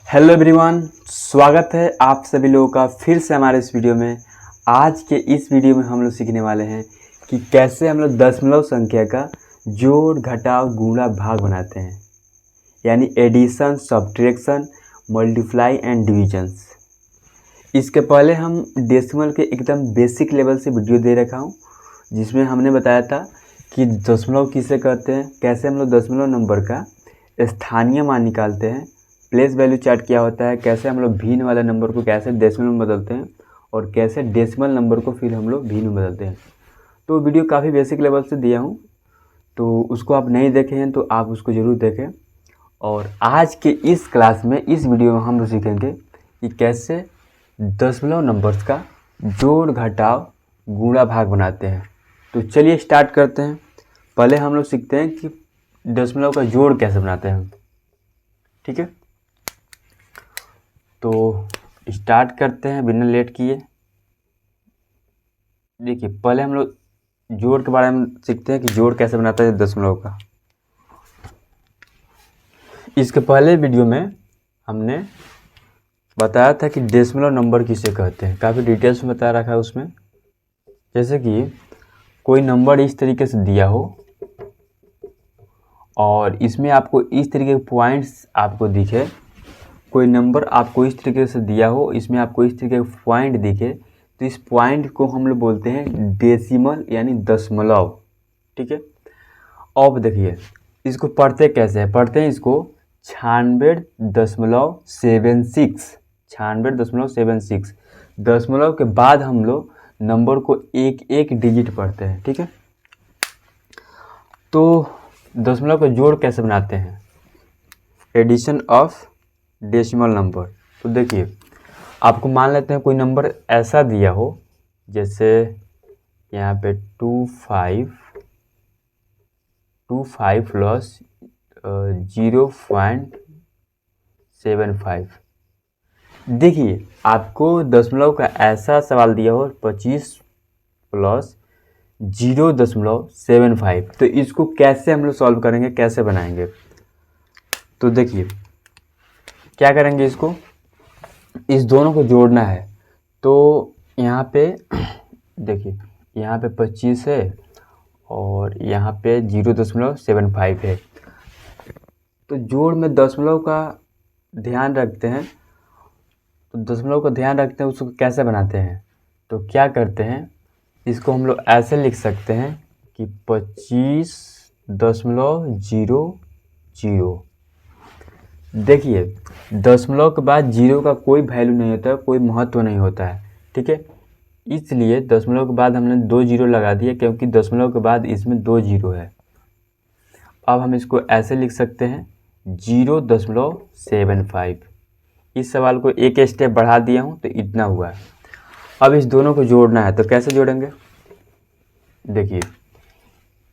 Hello everyone, स्वागत है आप सभी लोगों का फिर से हमारे इस वीडियो में। आज के इस वीडियो में हम लोग सीखने वाले हैं कि कैसे हम लोग दशमलव संख्या का जोड़, घटाव, गुणा, भाग बनाते हैं, यानी addition, subtraction, multiply and divisions. इसके पहले हम डेसिमल के एकदम बेसिक लेवल से वीडियो दे रखा हूँ, जिसमें हमने बताया था कि दशमलव किसे कहते हैं, कैसे हम लोग दशमलव नंबर का स्थानीय मान निकालते हैं, प्लेस वैल्यू चार्ट क्या होता है, कैसे हम लोग भिन्न वाले नंबर को कैसे डेसिमल में बदलते हैं और कैसे डेसिमल नंबर को फिर हम लोग भिन्न में बदलते हैं। तो वीडियो काफ़ी बेसिक लेवल से दिया हूँ, तो उसको आप नहीं देखे हैं तो आप उसको ज़रूर देखें। और आज के इस क्लास में, इस वीडियो में हम लोग सीखेंगे कि कैसे दशमलव नंबर्स का जोड़, घटाव, गुणा, भाग बनाते हैं। तो चलिए स्टार्ट करते हैं। पहले हम लोग सीखते हैं कि दशमलव का जोड़ कैसे बनाते हैं, ठीक है। तो स्टार्ट करते हैं बिना लेट किए। देखिए, पहले हम लोग जोड़ के बारे में सीखते हैं कि जोड़ कैसे बनाता है दशमलव का। इसके पहले वीडियो में हमने बताया था कि डेसिमल नंबर किसे कहते हैं, काफ़ी डिटेल्स में बता रखा है उसमें। जैसे कि कोई नंबर इस तरीके से दिया हो और इसमें आपको इस तरीके के पॉइंट्स आपको दिखे, कोई नंबर आपको इस तरीके से दिया हो, इसमें आपको इस तरीके के पॉइंट दिखे, तो इस पॉइंट को हम लोग बोलते हैं डेसिमल यानी दशमलव, ठीक है। अब देखिए इसको पढ़ते कैसे हैं, पढ़ते हैं इसको 96.76, 96.76। दशमलव के बाद हम लोग नंबर को एक एक डिजिट पढ़ते हैं, ठीक है। तो दशमलव का जोड़ कैसे बनाते हैं, एडिशन ऑफ डेसिमल नंबर। तो देखिए, आपको मान लेते हैं कोई नंबर ऐसा दिया हो, जैसे यहाँ पे 25 प्लस 0.75। देखिए, आपको दशमलव का ऐसा सवाल दिया हो 25 प्लस 0.75, तो इसको कैसे हम लोग सॉल्व करेंगे, कैसे बनाएंगे। तो देखिए क्या करेंगे, इसको इस दोनों को जोड़ना है। तो यहाँ पे देखिए, यहाँ पे 25 है और यहाँ पे 0.75 है। तो जोड़ में दशमलव का ध्यान रखते हैं, तो दशमलव का ध्यान रखते हैं, उसको कैसे बनाते हैं। तो क्या करते हैं, इसको हम लोग ऐसे लिख सकते हैं कि 25.00। देखिए, दशमलव के बाद जीरो का कोई वैल्यू नहीं होता है, कोई महत्व नहीं होता है, ठीक है। इसलिए दशमलव के बाद हमने 2 जीरो लगा दिया, क्योंकि दशमलव के बाद इसमें 2 जीरो है। अब हम इसको ऐसे लिख सकते हैं 0.75। इस सवाल को एक स्टेप बढ़ा दिया हूँ तो इतना हुआ है। अब इस दोनों को जोड़ना है, तो कैसे जोड़ेंगे। देखिए,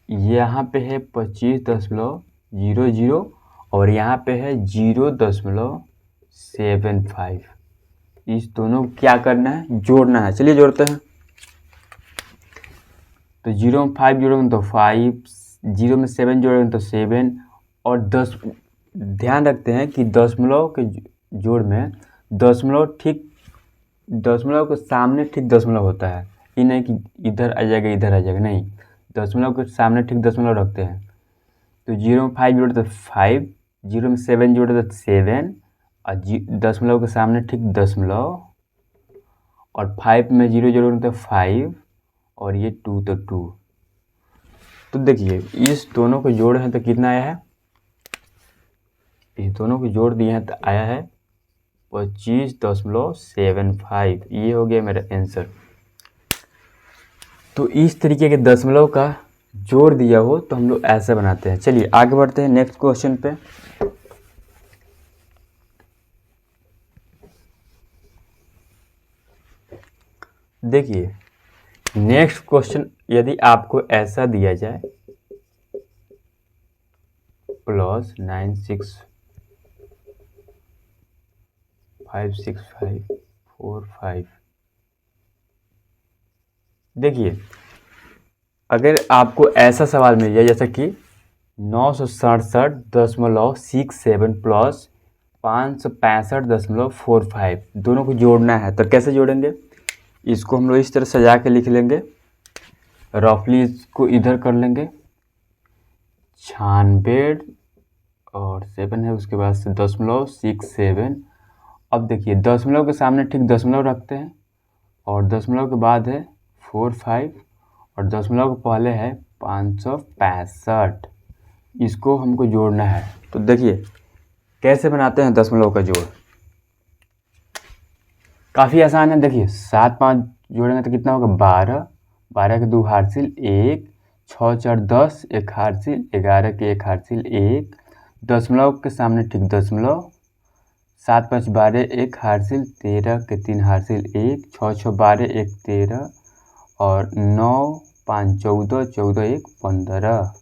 यहाँ पे है 25.00 और यहाँ पे है 0.75। इस दोनों को क्या करना है, जोड़ना है। चलिए जोड़ते हैं। तो 0 में 5 जोड़ेंगे तो 5, 0 में 7 जोड़ेंगे तो 7, और 10। ध्यान रखते हैं कि दशमलव के जोड़ में दशमलव के सामने ठीक दशमलव होता है, ये नहीं कि इधर आ जाएगा इधर आ जाएगा, नहीं, दशमलव के सामने ठीक दशमलव रखते हैं। तो 0 में 5 जोड़े तो 5, 0 में 7 जोड़े तो 7, और दशमलव के सामने ठीक दशमलव, और 5 में 0 जोड़े तो 5, और ये 2 तो 2। तो देखिए, इस दोनों को जोड़ हैं तो कितना आया है, इस दोनों को जोड़ दिए हैं तो आया है 25.75। ये हो गया मेरा आंसर। तो इस तरीके के दशमलव का जोड़ दिया हो तो हम लोग ऐसे बनाते हैं। चलिए आगे बढ़ते हैं नेक्स्ट क्वेश्चन पे। देखिए, नेक्स्ट क्वेश्चन यदि आपको ऐसा दिया जाए +965645। देखिए, अगर आपको ऐसा सवाल मिल जाए जैसे कि 967.67 प्लस 565.45 दोनों को जोड़ना है। तो कैसे जोड़ेंगे, इसको हम लोग इस तरह सजा के लिख लेंगे, रफली इसको इधर कर लेंगे 96 और 7 है, उसके बाद से 0.67। अब देखिए दशमलव के सामने ठीक दशमलव रखते हैं और दशमलव के बाद है 45 और दशमलव के पहले है 565। इसको हमको जोड़ना है। तो देखिए कैसे बनाते हैं दशमलव का जोड़, काफ़ी आसान है। देखिए 7 5 जोड़ेंगे तो कितना होगा 12, 12 के 2 हार्सिल 1, 6 4 10, 1 हार्सिल 11 के 1 हार्सिल 1, दशमलव के सामने ठीक दशमलव, 7 5 12 1 हार्सिल 13 के 3 हार्सिल 1, 6 6 12 1 13 और 9 5 14, 14 1 15।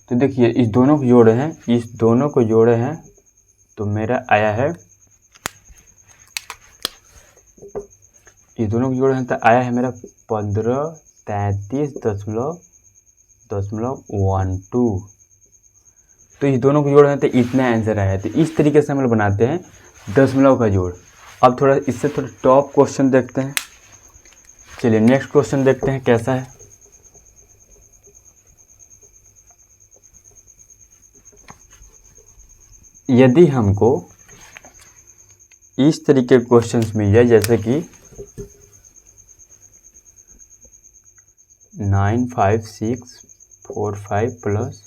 तो देखिए इस दोनों को जोड़े हैं, इस दोनों को जोड़े हैं तो मेरा आया है, इस दोनों को जोड़े हैं तो आया है मेरा 1533.12। तो इस दोनों को जोड़े हैं तो इतना आंसर आया है। तो इस तरीके से हम लोग बनाते हैं दशमलव का जोड़। अब थोड़ा इससे थोड़ा टॉप क्वेश्चन देखते हैं। चलिए नेक्स्ट क्वेश्चन देखते हैं कैसा है। यदि हमको इस तरीके के क्वेश्चंस मिल जाए जैसे कि 95645 प्लस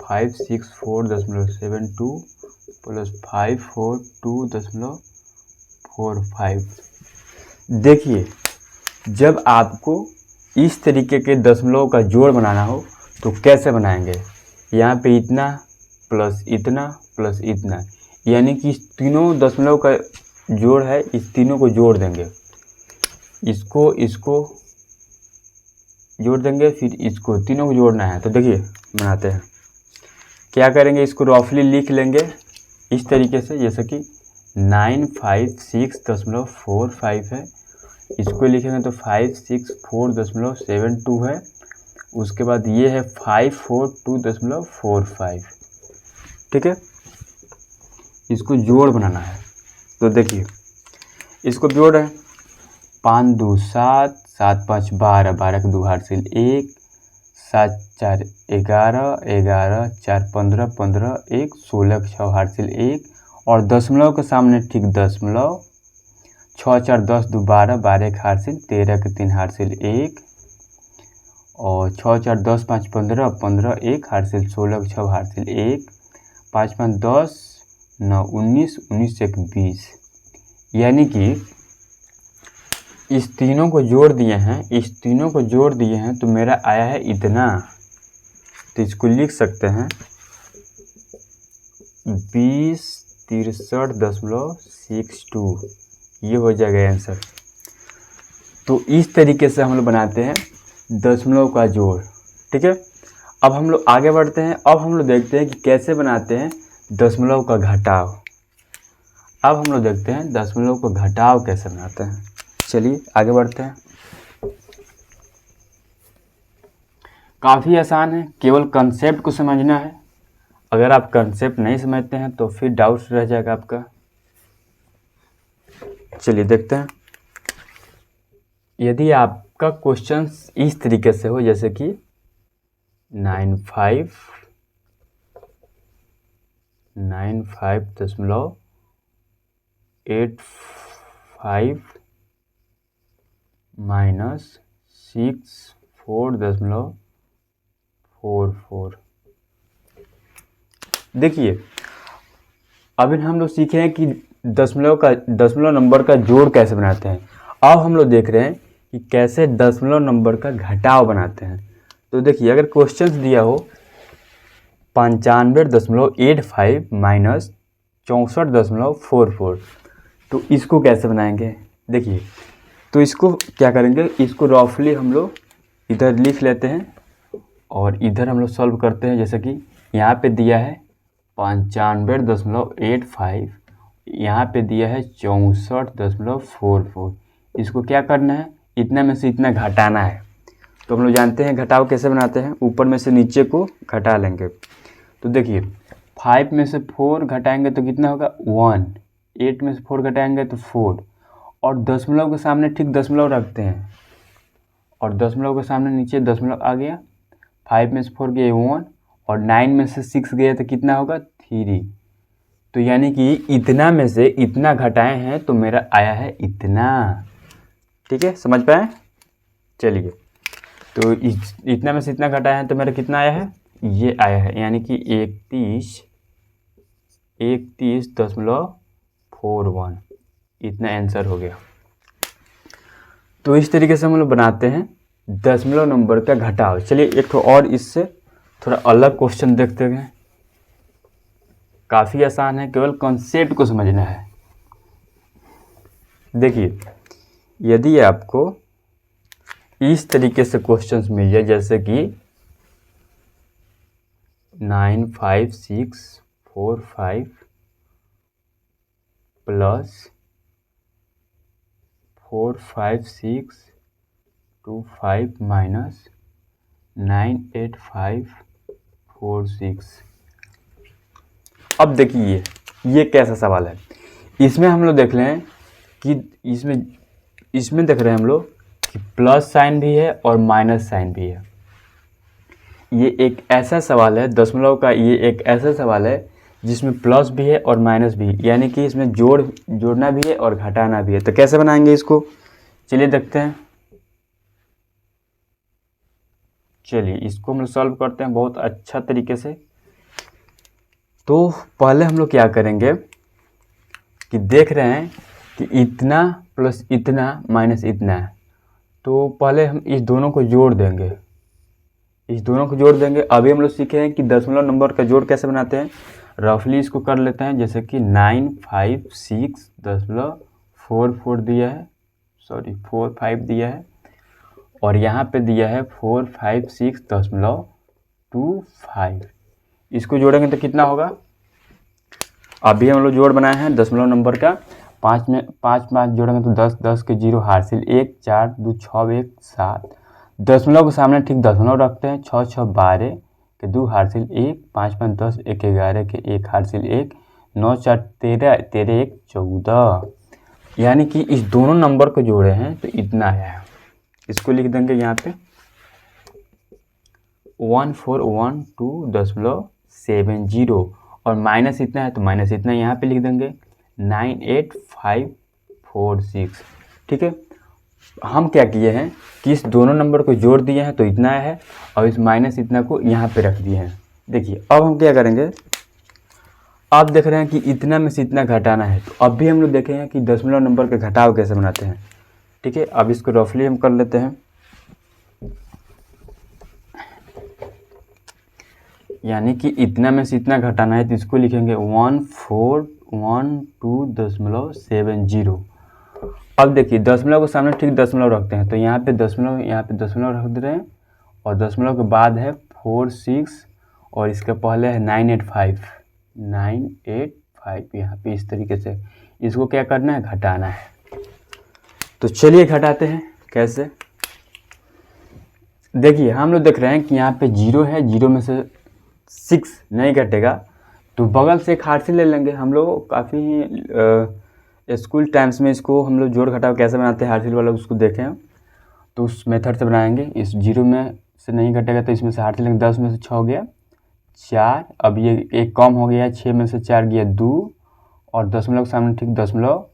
564.72 प्लस 542.45। देखिए जब आपको इस तरीके के दशमलव का जोड़ बनाना हो तो कैसे बनाएंगे, यहाँ पे इतना प्लस इतना प्लस इतना, यानी कि इस तीनों दशमलव का जोड़ है, इस तीनों को जोड़ देंगे, इसको इसको जोड़ देंगे, फिर इसको, तीनों को जोड़ना है। तो देखिए बनाते हैं, क्या करेंगे, इसको रफली लिख लेंगे इस तरीके से जैसे कि 956.45 है, इसको लिखेंगे तो 564.72 है, उसके बाद ये है 542.45। ठीक है, इसको जोड़ बनाना है। तो देखिए इसको जोड़ है 5 2 7, 7 5 12, 12 के 2 हार्सिल 1, 7 4 11, 11 4 15, 15 1 16 के 6 हार्सिल 1 और दशमलव के सामने ठीक दशमलव, 6 4 10 2 12, 12 के हार्सिल 13 के 3 हार्सिल 1 और 6 4 10 5 15, 15 1 हार्सिल 16 के 6 हार्सिल 1, 5 5 10 9 19, 19 1 20। यानी कि इस तीनों को जोड़ दिए हैं, इस तीनों को जोड़ दिए हैं तो मेरा आया है इतना। तो इसको लिख सकते हैं 2063.62, ये हो जाएगा आंसर। तो इस तरीके से हम लोग बनाते हैं दशमलव का जोड़। ठीक है, अब हम लोग आगे बढ़ते हैं। अब हम लोग देखते हैं कि कैसे बनाते हैं दशमलव का घटाव। अब हम लोग देखते हैं दशमलव का घटाव कैसे बनाते हैं। चलिए आगे बढ़ते हैं। काफ़ी आसान है, केवल कंसेप्ट को समझना है। अगर आप कंसेप्ट नहीं समझते हैं तो फिर डाउट रह जाएगा आपका। चलिए देखते हैं। यदि आपका क्वेश्चन इस तरीके से हो जैसे कि 95.85 माइनस 64.44। देखिए अभी हम लोग सीखे हैं कि दशमलव नंबर का जोड़ कैसे बनाते हैं। अब हम लोग देख रहे हैं कि कैसे दशमलव नंबर का घटाव बनाते हैं। तो देखिए अगर क्वेश्चन दिया हो 95.85 माइनस 64.44, तो इसको कैसे बनाएंगे। देखिए तो इसको क्या करेंगे, इसको रफली हम लोग इधर लिख लेते हैं और इधर हम लोग सॉल्व करते हैं। जैसे कि यहाँ पे दिया है 95.85, यहाँ पे दिया है 64.44। इसको क्या करना है, इतना में से इतना घटाना है। तो हम लोग जानते हैं घटाव कैसे बनाते हैं, ऊपर में से नीचे को घटा लेंगे। तो देखिए 5 में से 4 घटाएंगे तो कितना होगा 1, 8 में से 4 घटाएंगे तो 4, और दशमलव के सामने ठीक दशमलव रखते हैं, और दशमलव के सामने नीचे दशमलव आ गया। 5 में से 4 गया 1, और 9 में से 6 गया तो कितना होगा 3। तो यानी कि इतना में से इतना घटाए हैं तो मेरा आया है इतना। ठीक है, समझ पाए? चलिए, तो इतना में से इतना घटाया है तो मेरा कितना आया है, ये आया है, यानी कि 31.41 इतना आंसर हो गया। तो इस तरीके से हम लोग बनाते हैं दशमलव नंबर का घटाव। चलिए एक तो और इससे थोड़ा अलग क्वेश्चन देखते हैं। काफ़ी आसान है, केवल कॉन्सेप्ट को समझना है। देखिए, यदि आपको इस तरीके से क्वेश्चंस मिल जाए, जैसे कि 95645 प्लस 45625 माइनस 98546। अब देखिए ये कैसा सवाल है। इसमें हम लोग देख रहे हैं कि इसमें देख रहे हैं हम लोग कि प्लस साइन भी है और माइनस साइन भी है। ये एक ऐसा सवाल है दशमलव का, ये एक ऐसा सवाल है जिसमें प्लस भी है और माइनस भी, यानी कि इसमें जोड़ना भी है और घटाना भी है। तो कैसे बनाएंगे इसको, चलिए देखते हैं। चलिए इसको हम लोग सॉल्व करते हैं बहुत अच्छा तरीके से। तो पहले हम लोग क्या करेंगे कि देख रहे हैं कि इतना प्लस इतना माइनस इतना है, तो पहले हम इस दोनों को जोड़ देंगे, अभी हम लोग सीखे हैं कि दशमलव नंबर का जोड़ कैसे बनाते हैं। रफली इसको कर लेते हैं, जैसे कि 956.44 दिया है, 45 दिया है, और यहाँ पे दिया है 456.25। इसको जोड़ेंगे तो कितना होगा। अभी हम लोग जोड़ बनाए हैं दशमलव नंबर का। 5 में 5 जोड़ेंगे तो 10, 10 के 0 हासिल 1, 4 2 6 1 7। दशमलव के सामने ठीक दशमलव रखते हैं। 6 6 12 के 2 हासिल 1, 5 5 10, 1 11 के 1 हासिल 1, 9 4 13, 13 1 14। यानी कि इस दोनों नंबर को जोड़े हैं तो इतना आया है। इसको लिख देंगे यहाँ पे 1412.70, और माइनस इतना है तो माइनस इतना यहाँ पे लिख देंगे 98546। ठीक है, हम क्या किए हैं कि इस दोनों नंबर को जोड़ दिए हैं तो इतना है, और इस माइनस इतना को यहाँ पे रख दिए हैं। देखिए अब हम क्या करेंगे, आप देख रहे हैं कि इतना में से इतना घटाना है, तो अब भी हम लोग देखेंगे कि दशमलव नंबर का घटाव कैसे बनाते हैं। ठीक है, अब इसको रफली हम कर लेते हैं। यानी कि इतना में से इतना घटाना है तो इसको लिखेंगे 1412.70। अब देखिए दशमलव के सामने ठीक दशमलव रखते हैं, तो यहाँ पे दशमलव रख दे रहे हैं, और दशमलव के बाद है 46, और इसके पहले है 985 यहाँ पे। इस तरीके से इसको क्या करना है, घटाना है। तो चलिए घटाते हैं कैसे। देखिए हम लोग देख रहे हैं कि यहाँ पे 0 है, 0 में से 6 नहीं घटेगा, तो बगल से एक हार्सिल ले लेंगे। हम लोग काफ़ी स्कूल टाइम्स में इसको हम लोग जोड़ घटाव कैसे बनाते हैं हार्सिल वाला, उसको देखें, तो उस मेथड से बनाएंगे। इस 0 में से नहीं घटेगा तो इसमें से हार्सिल लेंगे। 10 में से 6 गया 4, अब ये एक कम हो गया, 6 में से 4 गया 2, और दशमलव के सामने ठीक दशमलव,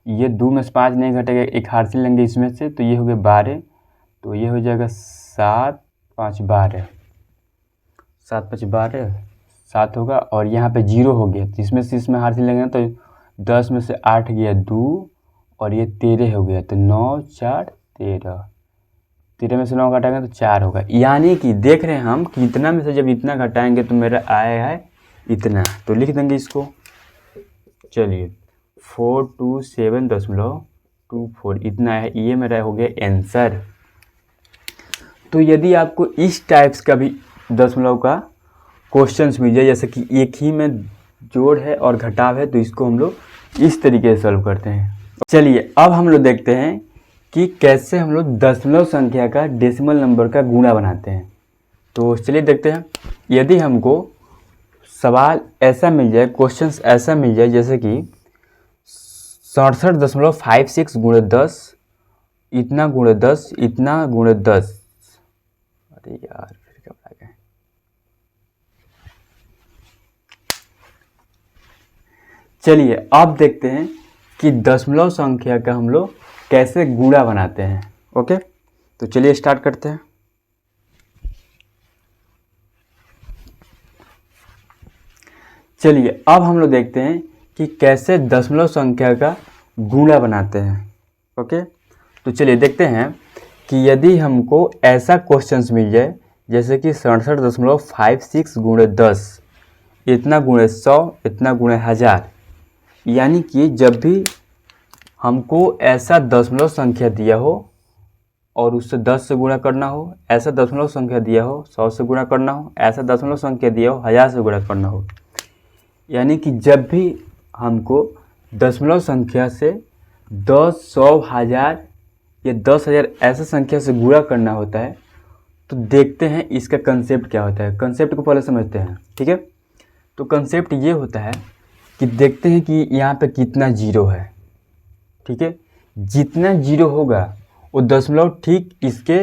ये 2 में से 5 नहीं घटेगा, एक हार्सिल लेंगे इसमें से, तो ये हो गया 12, तो ये हो जाएगा 7 5 12, 7 5 12 7 होगा, और यहाँ पे 0 हो गया, तो इसमें से इसमें हार्सिल लेंगे तो 10 में से 8 गया 2, और ये 13 हो गया, तो 9 4 13, 13 में से 9 घटाएंगे तो 4 होगा। यानी कि देख रहे हैं हम कि इतना में से जब इतना घटाएंगे तो मेरा आया है इतना, तो लिख देंगे इसको। चलिए 427.24 इतना है, ये मेरा हो गया आंसर। तो यदि आपको इस टाइप्स का भी दशमलव का क्वेश्चंस मिल जाए, जैसे कि एक ही में जोड़ है और घटाव है, तो इसको हम लोग इस तरीके से सॉल्व करते हैं। चलिए अब हम लोग देखते हैं कि कैसे हम लोग दशमलव संख्या का डेसिमल नंबर का गुणा बनाते हैं। तो चलिए देखते हैं। यदि हमको सवाल ऐसा मिल जाए, क्वेश्चंस ऐसा मिल जाए जैसे कि 67.56 गुणे 10 इतना गुणे 10 इतना गुणे 10। अरे यार फिर क्या बना गया। चलिए अब देखते हैं कि दशमलव संख्या का हम लोग कैसे गुणा बनाते हैं। ओके, तो चलिए स्टार्ट करते हैं। चलिए अब हम लोग देखते हैं कि कैसे दशमलव संख्या का गुणा बनाते हैं। ओके, तो चलिए देखते हैं कि यदि हमको ऐसा क्वेश्चंस मिल जाए जैसे कि 67.56 गुणे 10 इतना गुणे 100 इतना गुणे 1000, यानी कि जब भी हमको ऐसा दशमलव संख्या दिया हो और उससे 10 से गुणा करना हो, ऐसा दशमलव संख्या दिया हो 100 से गुणा करना हो, ऐसा दशमलव संख्या दिया हो 1000 से गुणा करना हो, यानी कि जब भी हमको दशमलव संख्या से 10, 100, 1000 या 10,000 ऐसा संख्या से गुणा करना होता है, तो देखते हैं इसका कंसेप्ट क्या होता है। कंसेप्ट को पहले समझते हैं, ठीक है। तो कंसेप्ट ये होता है कि देखते हैं कि यहाँ पे कितना जीरो है, ठीक है। जितना जीरो होगा वो दशमलव ठीक इसके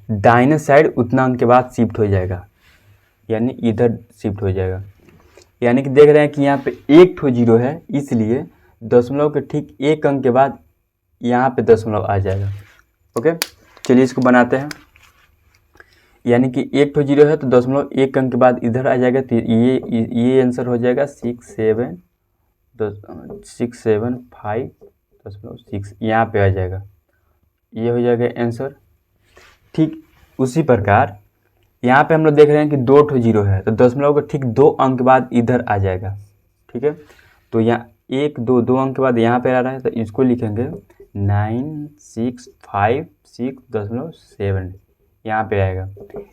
दाहिने साइड उतना अंक के बाद शिफ्ट हो जाएगा, यानी इधर शिफ्ट हो जाएगा। यानी कि देख रहे हैं कि यहाँ पे एक ठो जीरो है, इसलिए दशमलव के ठीक एक अंक के बाद यहाँ पे दशमलव आ जाएगा। ओके, चलिए इसको बनाते हैं। यानी कि एक ठो जीरो है तो दशमलव एक अंक के बाद इधर आ जाएगा, तो ये आंसर हो जाएगा 675.6 यहाँ पे आ जाएगा, ये हो जाएगा आंसर। ठीक उसी प्रकार यहाँ पे हम लोग देख रहे हैं कि दो ठो जीरो है तो दशमलव का ठीक दो अंक के बाद इधर आ जाएगा, ठीक है। तो यहाँ एक दो अंक के बाद यहाँ पे आ रहा है तो इसको लिखेंगे 9656.7 यहाँ पे आएगा।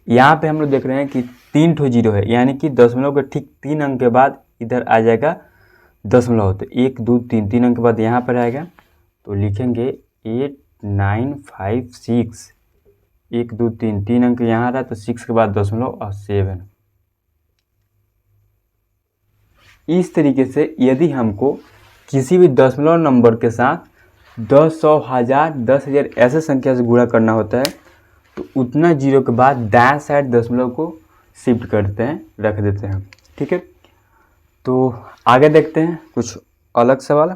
यहाँ पे हम लोग देख रहे हैं कि तीन ठो जीरो है, यानी कि दशमलव के ठीक 3 अंक के बाद इधर आ जाएगा दशमलव, तो 1 2 3 3 अंक के बाद यहाँ पर आएगा, तो लिखेंगे 8956 1 2 3 3 अंक यहाँ आ रहा है तो 6 के बाद दशमलव और 7। इस तरीके से यदि हमको किसी भी दशमलव नंबर के साथ 10, 100, 1000, 10,000 ऐसे संख्या से गुणा करना होता है तो उतना जीरो के बाद दाएं साइड दशमलव को शिफ्ट करते हैं, रख देते हैं, ठीक है। तो आगे देखते हैं कुछ अलग सवाल।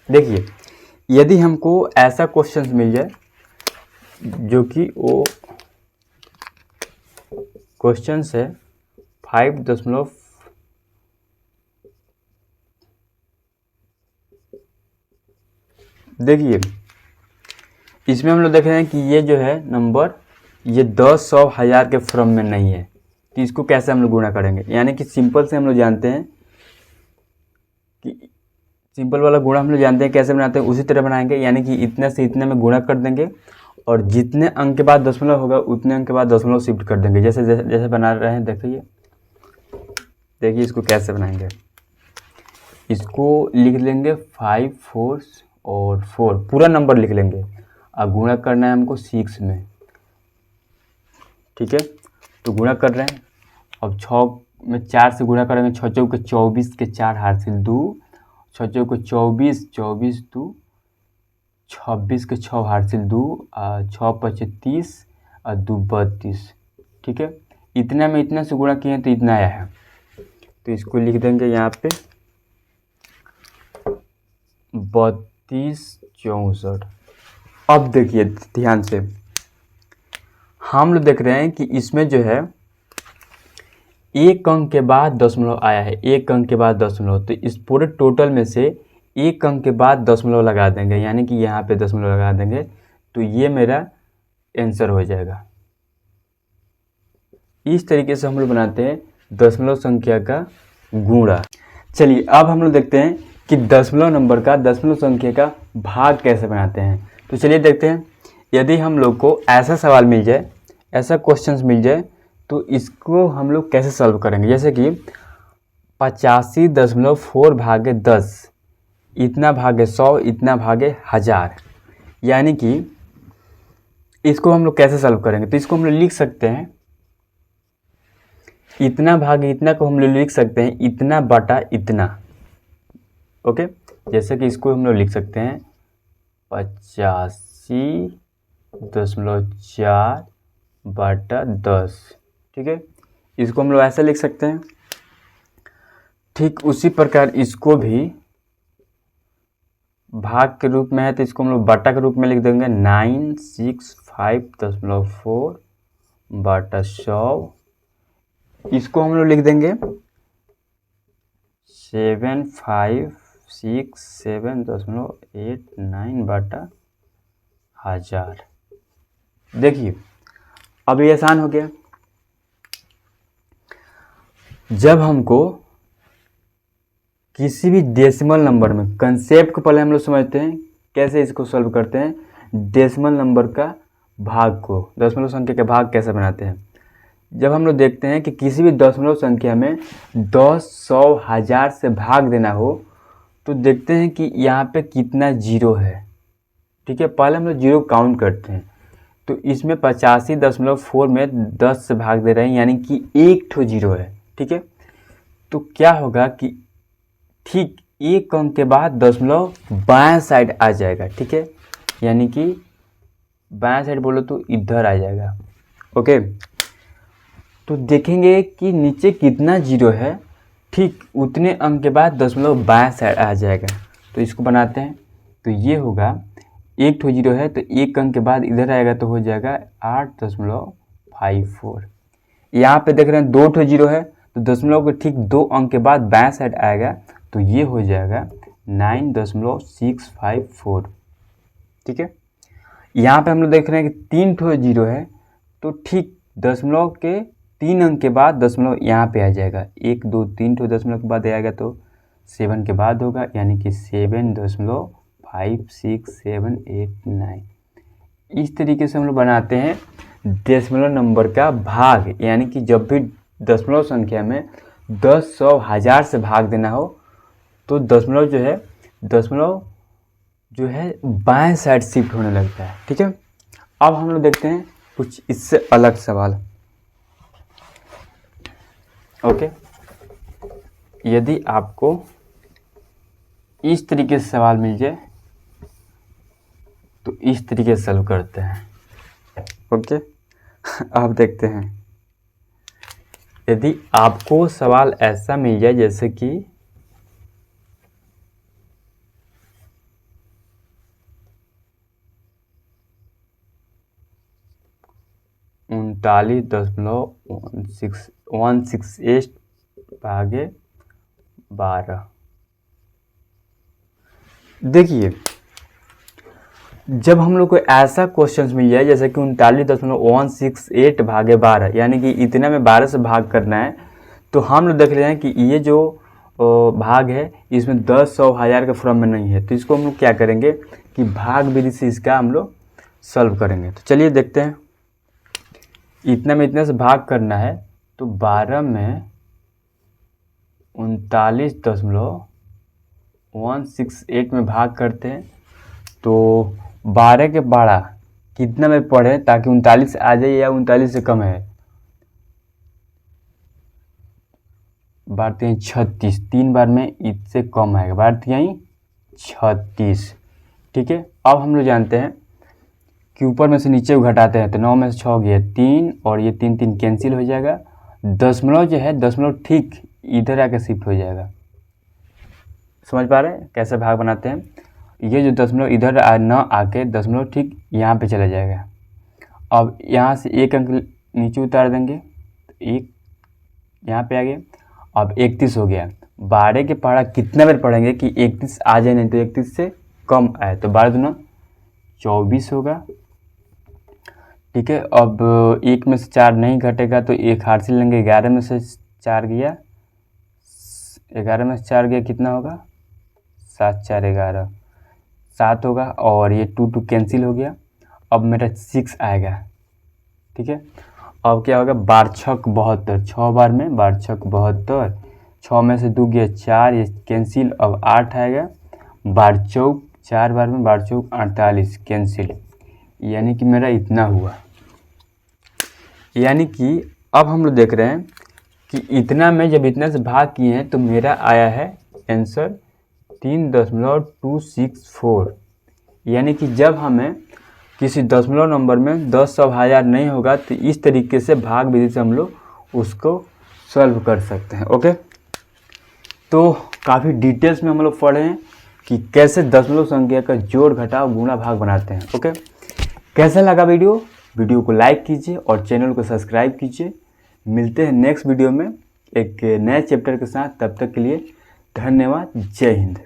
देखिए यदि हमको ऐसा क्वेश्चन मिल जाए जो कि वो क्वेश्चन है 5. देखिए इसमें हम लोग देख रहे हैं कि ये जो है नंबर ये 10, 100, 1000 के क्रम में नहीं है, तो इसको कैसे हम लोग गुणा करेंगे। यानी कि सिंपल से हम लोग जानते हैं कि सिंपल वाला गुणा हम लोग जानते हैं कैसे बनाते हैं, उसी तरह बनाएंगे। यानी कि इतने से इतने में गुणा कर देंगे और जितने अंक के बाद दशमलव होगा उतने अंक के बाद दशमलव शिफ्ट कर देंगे, जैसे जैसे बना रहे हैं। देखिए इसको कैसे बनाएंगे। इसको लिख लेंगे 5, 4 और 4 पूरा नंबर लिख लेंगे और गुणा करना है हमको 6 में, ठीक है। तो गुणा कर रहे हैं, अब 6 में 4 से गुणा करेंगे, 6 चौके 24 के 4 हासिल 2, 6 चौके 24, 24 2 26 के 6 हासिल 2, 6 5 30 और 2 32, ठीक है। इतना में इतना से गुणा किए हैं तो इतना आया है, तो इसको लिख देंगे यहाँ पे 32, 64। अब देखिए ध्यान से, हम लोग देख रहे हैं कि इसमें जो है एक अंक के बाद दशमलव आया है, एक अंक के बाद दशमलव, तो इस पूरे टोटल में से एक अंक के बाद दशमलव लगा देंगे, यानी कि यहाँ पे दशमलव लगा देंगे, तो ये मेरा आंसर हो जाएगा। इस तरीके से हम लोग बनाते हैं दशमलव संख्या का गुणा। चलिए अब हम लोग देखते हैं कि दशमलव नंबर का दशमलव संख्या का भाग कैसे बनाते हैं। तो चलिए देखते हैं। यदि हम लोग को ऐसा सवाल मिल जाए, ऐसा क्वेश्चन मिल जाए, तो इसको हम लोग कैसे सॉल्व करेंगे। जैसे कि 85.4 भागे 10, इतना भागे 100, इतना भागे 1000। यानी कि इसको हम लोग कैसे सॉल्व करेंगे, तो इसको हम लोग लिख सकते हैं, इतना भागे इतना को हम लोग लिख सकते हैं इतना बटा इतना। ओके, जैसे कि इसको हम लोग लिख सकते हैं 85.4 बटा 10। ठीक है, इसको हम लोग ऐसे लिख सकते हैं। ठीक उसी प्रकार इसको भी भाग के रूप में है तो इसको हम लोग बटा के रूप में लिख देंगे 965.4 बटा 100। इसको हम लोग लिख देंगे 7567.89 बटा 1000। देखिए अब ये आसान हो गया। जब हमको किसी भी डेसिमल नंबर में, कंसेप्ट को पहले हम लोग समझते हैं कैसे इसको सॉल्व करते हैं। डेसिमल नंबर का भाग को, दशमलव संख्या के भाग कैसे बनाते हैं। जब हम लोग देखते हैं कि किसी भी दशमलव संख्या में 10, 100, 1000 से भाग देना हो तो देखते हैं कि यहाँ पे कितना जीरो है। ठीक है, पहले हम लोग जीरो काउंट करते हैं। तो इसमें 85.4 में 10 से भाग दे रहे हैं यानी कि एक ठो जीरो है। ठीक है, तो क्या होगा कि ठीक एक अंक के बाद दशमलव बाएं साइड आ जाएगा। ठीक है, यानी कि बाएं साइड बोलो तो इधर आ जाएगा। ओके, तो देखेंगे कि नीचे कितना जीरो है, ठीक उतने अंक के बाद दशमलव बाएं साइड आ जाएगा। तो इसको बनाते हैं, तो ये होगा एक ठो जीरो है तो एक अंक के बाद इधर आएगा तो हो जाएगा 8.54। यहाँ पे देख रहे हैं दो ठो जीरो है तो दशमलव के ठीक दो अंक के बाद बाएं साइड आएगा तो ये हो जाएगा 9.654। ठीक है, यहाँ पे हम लोग देख रहे हैं कि तीन ठो जीरो है तो ठीक दशमलव के 3 अंक के बाद दशमलव यहाँ पे आ जाएगा। 1 2 3 ठो दशमलव के बाद आएगा तो 7 के बाद होगा, यानी कि 7.5678 इस तरीके से हम लोग बनाते हैं दशमलव नंबर का भाग। यानी कि जब भी दशमलव संख्या में 10, 100, 1000 से भाग देना हो तो दशमलव जो है बाएं साइड शिफ्ट होने लगता है। ठीक है, अब हम लोग देखते हैं कुछ इससे अलग सवाल। ओके, यदि आपको इस तरीके से सवाल मिल जाए तो इस तरीके से सॉल्व करते हैं। ओके, आप देखते हैं, यदि आपको सवाल ऐसा मिल जाए जैसे कि 39.168 भागे 12। देखिए जब हम लोग को ऐसा क्वेश्चन मिल जाए जैसे कि 39.168 भागे 12 यानी कि इतना में 12 से भाग करना है, तो हम लोग देख रहे हैं कि ये जो भाग है इसमें 10, 100, 1000 के फॉर्म में नहीं है। तो इसको हम लोग क्या करेंगे कि भाग विधि से इसका हम लोग सॉल्व करेंगे। तो चलिए देखते हैं, इतना में इतने से भाग करना है तो 12 में 39.168 में भाग करते हैं तो 12 के 12 कितना में पढ़े ताकि 39 आ जाए या 39 से कम है। बारते हैं 36, 3 बार में इससे कम आएगा, बारते हैं 36। ठीक है, अब हम लोग जानते हैं कि ऊपर में से नीचे को घटाते हैं तो 9 में से 6 गया 3 और ये 3 3 कैंसिल हो जाएगा। दशमलव जो है दशमलव ठीक इधर आके शिफ्ट हो जाएगा। समझ पा रहे हैं कैसे भाग बनाते हैं। ये जो दशमलव इधर न आके दशमलव ठीक यहाँ पे चला जाएगा। अब यहाँ से एक अंक नीचे उतार देंगे तो एक यहाँ पे आ गया। अब 31 हो गया। 12 के पढ़ा कितना बार पढ़ेंगे कि 31 आ जाए, नहीं तो 31 से कम आए, तो 12 दूना 24 होगा। ठीक है, अब 1 में से 4 नहीं घटेगा तो एक हार से लेंगे। 11 में से 4 गया, 11 में से 4 गया कितना होगा 7 4 11 7 होगा और ये 2 2 कैंसिल हो गया। अब मेरा 6 आएगा। ठीक है, अब क्या होगा 12 छक 72, 6 बार में 12 छक 72, 6 में से 2 गया 4, ये कैंसिल, अब 8 आएगा, 12 चौक 4 बार में 12 चौक 48 कैंसिल, यानी कि मेरा इतना हुआ। यानी कि अब हम लोग देख रहे हैं कि इतना में जब इतना से भाग किए हैं तो मेरा आया है आंसर 3.264। यानी कि जब हमें किसी दशमलव नंबर में 10, 100, 1000 नहीं होगा तो इस तरीके से भाग विधि से हम लोग उसको सॉल्व कर सकते हैं। ओके, तो काफ़ी डिटेल्स में हम लोग पढ़े हैं कि कैसे दशमलव संख्या का जोड़ घटाव गुणा भाग बनाते हैं। ओके, कैसा लगा वीडियो को लाइक कीजिए और चैनल को सब्सक्राइब कीजिए। मिलते हैं नेक्स्ट वीडियो में एक नए चैप्टर के साथ, तब तक के लिए धन्यवाद। जय हिंद।